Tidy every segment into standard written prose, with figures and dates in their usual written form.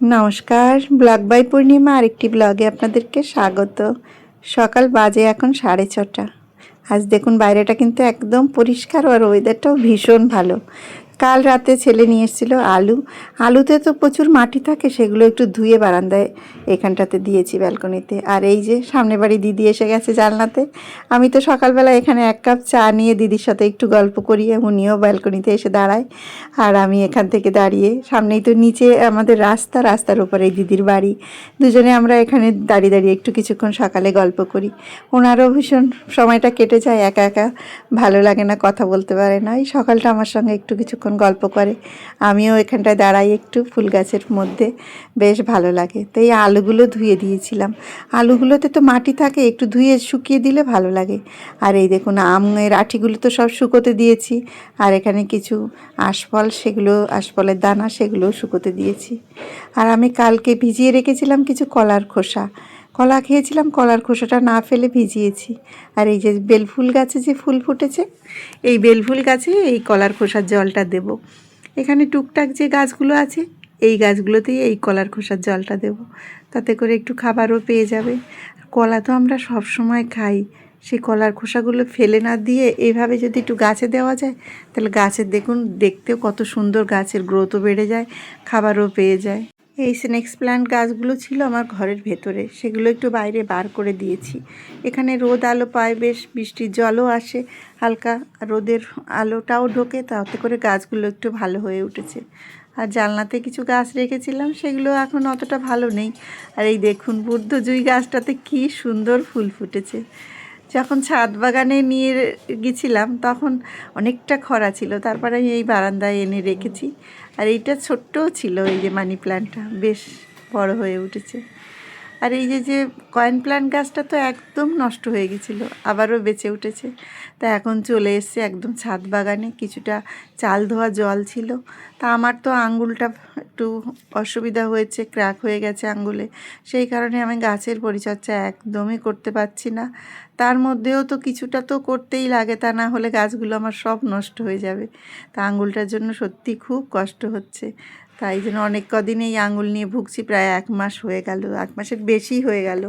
নমস্কার, blog by পূর্ণিমা আরেকটি ব্লগে আপনাদেরকে স্বাগত। সকাল বাজে এখন 6:30। আজ দেখুন বাইরেটা কিন্তু একদম পরিষ্কার আর ওয়েদারটাও ভীষণ ভালো। কাল রাতে ছেলে নিয়ে এসেছিল আলুতে তো প্রচুর মাটি থাকে, সেগুলো একটু ধুয়ে বারান্দায় এখানটাতে দিয়েছি ব্যালকনিতে। আর এই যে সামনে বাড়ি দিদি এসে গেছে জানলাতে। আমি তো সকালবেলা এখানে 1 কাপ চা নিয়ে দিদির সাথে একটু গল্প করি, উনিও ব্যালকনিতে এসে দাঁড়ায় আর আমি এখান থেকে দাঁড়িয়ে, সামনেই তো নিচে আমাদের রাস্তার উপরে দিদির বাড়ি, দুজনে আমরা এখানে দাঁড়িয়ে দাঁড়িয়ে একটু কিছুক্ষণ সকালে গল্প করি। ওনারও ভীষণ সময়টা কেটে যায়, একা একা ভালো লাগে না, কথা বলতে পারে না। এই সকালটা আমার সঙ্গে একটু কিছুক্ষণ গল্প করে, আমিও এখানটায় দাঁড়াই একটু ফুল গাছের মধ্যে, বেশ ভালো লাগে। তো এই আলুগুলো ধুয়ে দিয়েছিলাম, আলুগুলোতে তো মাটি থাকে, একটু ধুয়ে শুকিয়ে দিলে ভালো লাগে। আর এই দেখুন আমের আঠিগুলো তো সব শুকোতে দিয়েছি, আর এখানে কিছু আশফল, সেগুলো আশফলের দানা, সেগুলোও শুকোতে দিয়েছি। আর আমি কালকে ভিজিয়ে রেখেছিলাম কিছু কলার খোসা, কলা খেয়েছিলাম, কলার খোসাটা না ফেলে ভিজিয়েছি। আর এই যে বেলফুল গাছে যে ফুল ফুটেছে, এই বেলফুল গাছে এই কলার খোসার জলটা দেব। এখানে টুকটাক যে গাছগুলো আছে, এই গাছগুলোতেই এই কলার খোসার জলটা দেব, তাতে করে একটু খাবারও পেয়ে যাবে। কলা তো আমরা সব সময় খাই, সেই কলার খোসাগুলো ফেলে না দিয়ে এইভাবে যদি একটু গাছে দেওয়া যায়, তাহলে গাছের দেখুন দেখতেও কত সুন্দর, গাছের গ্রোথও বেড়ে যায়, খাবারও পেয়ে যায়। এই স্নেক্স প্ল্যান্ট গাছগুলো ছিল আমার ঘরের ভেতরে, সেগুলো একটু বাইরে বার করে দিয়েছি। এখানে রোদ আলো পায় বেশ, বৃষ্টির জলও আসে, হালকা রোদের আলোটাও ঢোকে, তাতে করে গাছগুলো একটু ভালো হয়ে উঠেছে। আর জানলাতে কিছু গাছ রেখেছিলাম, সেগুলো এখন অতটা ভালো নেই। আর এই দেখুন বুদ্ধ জুঁই গাছটাতে কি সুন্দর ফুল ফুটেছে। যখন ছাদ বাগানে নিয়ে গেছিলাম তখন অনেকটা খরা ছিল, তারপরে আমি এই বারান্দায় এনে রেখেছি। আর এইটা ছোট্টও ছিল, এই যে মানি প্ল্যান্টটা বেশ বড় হয়ে উঠেছে। আর এই যে কয়েন প্ল্যান্ট গাছটা তো একদম নষ্ট হয়ে গেছিলো, আবারও বেঁচে উঠেছে। তা এখন চলে এসছে একদম ছাদ বাগানে, কিছুটা চাল ধোয়া জল ছিল। তা আমার তো আঙ্গুলটা একটু অসুবিধা হয়েছে, ক্র্যাক হয়ে গেছে আঙ্গুলে, সেই কারণে আমি গাছের পরিচর্যা একদমই করতে পারছি না। তার মধ্যেও তো কিছুটা তো করতেই লাগে, তা না হলে গাছগুলো আমার সব নষ্ট হয়ে যাবে। তা আঙ্গুলটার জন্য সত্যি খুব কষ্ট হচ্ছে, তাই জন্য অনেক কদিন এই আঙুল নিয়ে ভুগছি, প্রায় 1 মাস হয়ে গেল, 1 মাসের বেশি হয়ে গেল।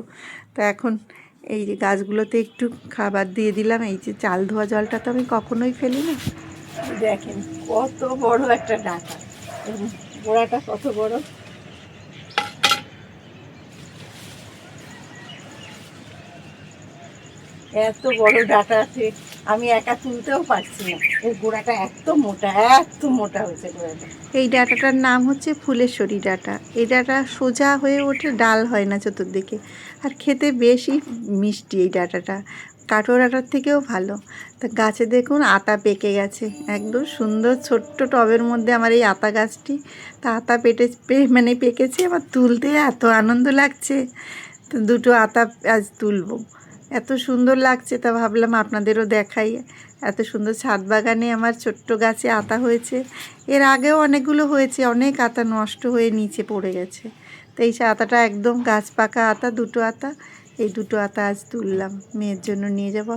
তো এখন এই যে গাছগুলোতে একটু খাবার দিয়ে দিলাম। এই যে চাল ধোয়া জলটা তো আমি কখনোই ফেলি না। দেখেন কত বড় একটা ডাঁটা, গোড়াটা কত বড়, এত বড় ডাঁটা আছে, আমি একা তুলতেও পারছি না। এই গোড়াটা এত মোটা, এত মোটা হয়েছে গোড়াটা। এই ডাঁটাটার নাম হচ্ছে ফুলেশ্বরী ডাঁটা। এই ডাঁটা সোজা হয়ে ওঠে, ডাল হয় না চতুর্দিকে, আর খেতে বেশি মিষ্টি এই ডাঁটাটা, কাঠো ডাঁটার থেকেও ভালো। তা গাছে দেখুন আতা পেকে গেছে, একদম সুন্দর ছোট্ট টবের মধ্যে আমার এই আতা গাছটি। তা আতা মানে পেকেছে, আমার তুলতে এত আনন্দ লাগছে। তো 2টো আতা আজ তুলবো, এত সুন্দর লাগছে। তা ভাবলাম আপনাদেরও দেখাই, এত সুন্দর ছাদ বাগানে আমার ছোট্ট গাছে আতা হয়েছে। এর আগেও অনেকগুলো হয়েছে, অনেক আতা নষ্ট হয়ে নিচে পড়ে গেছে। তো এই আতাটা একদম গাছ পাকা আতা, 2টো আতা, এই 2টো আতা আজ তুললাম, মেয়ের জন্য নিয়ে যাব।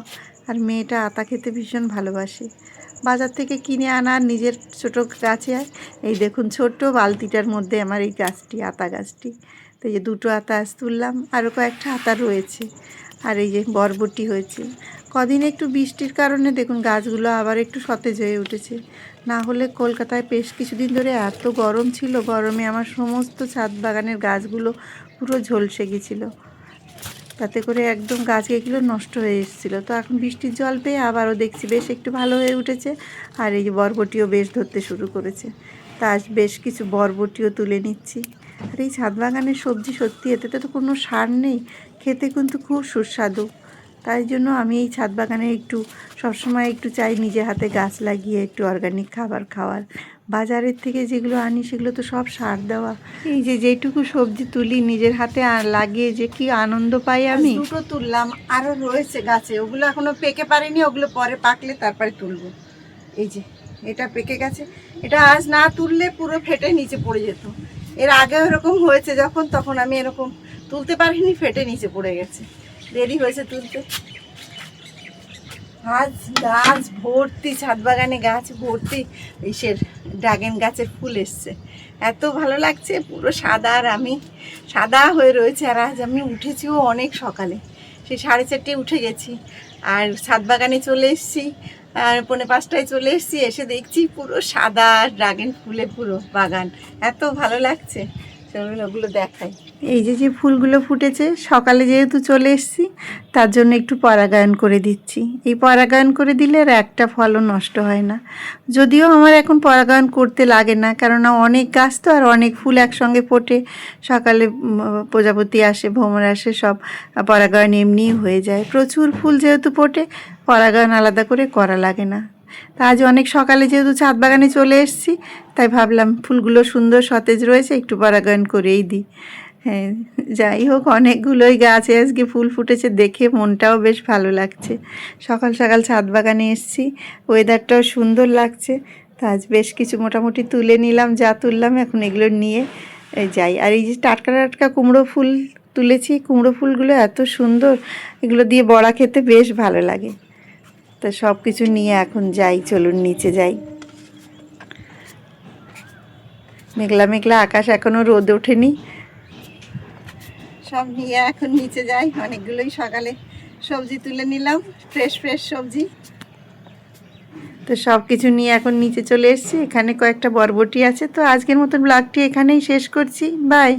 আর মেয়েটা আতা খেতে ভীষণ ভালোবাসে, বাজার থেকে কিনে আনা নিজের ছোটো গাছে। এই দেখুন ছোট্ট বালতিটার মধ্যে আমার এই গাছটি, আতা গাছটি। তো এই যে 2টো আতা আজ তুললাম, আরও কয়েকটা আতা রয়েছে। আর এই যে বরবটি হয়েছে, কদিন একটু বৃষ্টির কারণে দেখুন গাছগুলো আবার একটু সতেজ হয়ে উঠেছে। না হলে কলকাতায় বেশ কিছুদিন ধরে এত গরম ছিল, গরমে আমার সমস্ত ছাদ বাগানের গাছগুলো পুরো ঝলসে গেছিলো, তাতে করে একদম গাছ এগুলো নষ্ট হয়ে এসেছিলো। তো এখন বৃষ্টির জল পেয়ে আবারও দেখছি বেশ একটু ভালো হয়ে উঠেছে। আর এই যে বরবটিও বেশ ধরতে শুরু করেছে, তা বেশ কিছু বরবটিও তুলে নিচ্ছি। আর এই ছাদ বাগানের সবজি সত্যি, এতে তো কোনো সার নেই, খেতে কিন্তু খুব সুস্বাদু। তাই জন্য আমি এই ছাদ বাগানে একটু সবসময় একটু চাই নিজে হাতে গাছ লাগিয়ে একটু অর্গানিক খাবার খাওয়ার। বাজারের থেকে যেগুলো আনি সেগুলো তো সব সার দেওয়া। এই যে যেটুকু সবজি তুলি নিজের হাতে লাগিয়ে যে কি আনন্দ পাই আমি। 2টো তুললাম, আরও রয়েছে গাছে, ওগুলো এখনও পেকে পারেনি, ওগুলো পরে পাকলে তারপরে তুলবো। এই যে এটা পেকে গেছে, এটা আজ না তুললে পুরো ফেটে নিচে পড়ে যেত। এর আগেও এরকম হয়েছে যখন, তখন আমি এরকম তুলতে পারিনি, ফেটে নিচে পড়ে গেছে, দেরি হয়েছে তুলতে। আজ গাছ ভর্তি, ছাদ বাগানে গাছ ভর্তি ইসের ড্রাগন গাছের ফুল এসছে, এত ভালো লাগছে। পুরো সাদা, আর আমি সাদা হয়ে রয়েছে। আর আজ আমি উঠেছিও অনেক সকালে, সেই 4:30 উঠে গেছি, আর ছাদ বাগানে চলে এসেছি, আর 4:45টায় চলে এসেছি। এসে দেখছি পুরো সাদা ড্রাগন ফুলে পুরো বাগান, এত ভালো লাগছে। চলুন ওগুলো দেখাই। এই যে যে ফুলগুলো ফুটেছে, সকালে যেহেতু চলে এসেছি তার জন্য একটু পরাগায়ন করে দিচ্ছি। এই পরাগায়ন করে দিলে আর একটা ফলও নষ্ট হয় না। যদিও আমার এখন পরাগায়ন করতে লাগে না, কেননা অনেক গাছ তো, আর অনেক ফুল একসঙ্গে ফোটে। সকালে প্রজাপতি আসে, ভ্রমর আসে, সব পরাগায়ন এমনিই হয়ে যায়। প্রচুর ফুল যেহেতু ফোটে, পরাগায়ন আলাদা করে করা লাগে না। তা আজ অনেক সকালে যেহেতু ছাদ বাগানে চলে এসেছি, তাই ভাবলাম ফুলগুলো সুন্দর সতেজ রয়েছে, একটু পরাগায়ন করেই দিই। হ্যাঁ, যাই হোক, অনেকগুলোই গাছে আজকে ফুল ফুটেছে, দেখে মনটাও বেশ ভালো লাগছে। সকাল সকাল ছাদ বাগানে এসেছি, ওয়েদারটাও সুন্দর লাগছে। তা আজ বেশ কিছু মোটামুটি তুলে নিলাম, যা তুললাম এখন এগুলো নিয়ে যাই। আর এই যে টাটকা টাটকা কুমড়ো ফুল তুলেছি, কুমড়ো ফুলগুলো এত সুন্দর, এগুলো দিয়ে বড়া খেতে বেশ ভালো লাগে। তো সব কিছু নিয়ে এখন যাই, চলুন নিচে যাই। মেঘলা মেঘলা আকাশ, এখনও রোদ ওঠেনি। সব নিয়ে এখন নিচে যাই। অনেকগুলোই সকালে সবজি তুলে নিলাম, ফ্রেশ ফ্রেশ সবজি। তো সব কিছু নিয়ে এখন নিচে চলে এসেছি। এখানে কয়েকটা বরবটি আছে। তো আজকের মতন ব্লগটি এখানেই শেষ করছি। বাই।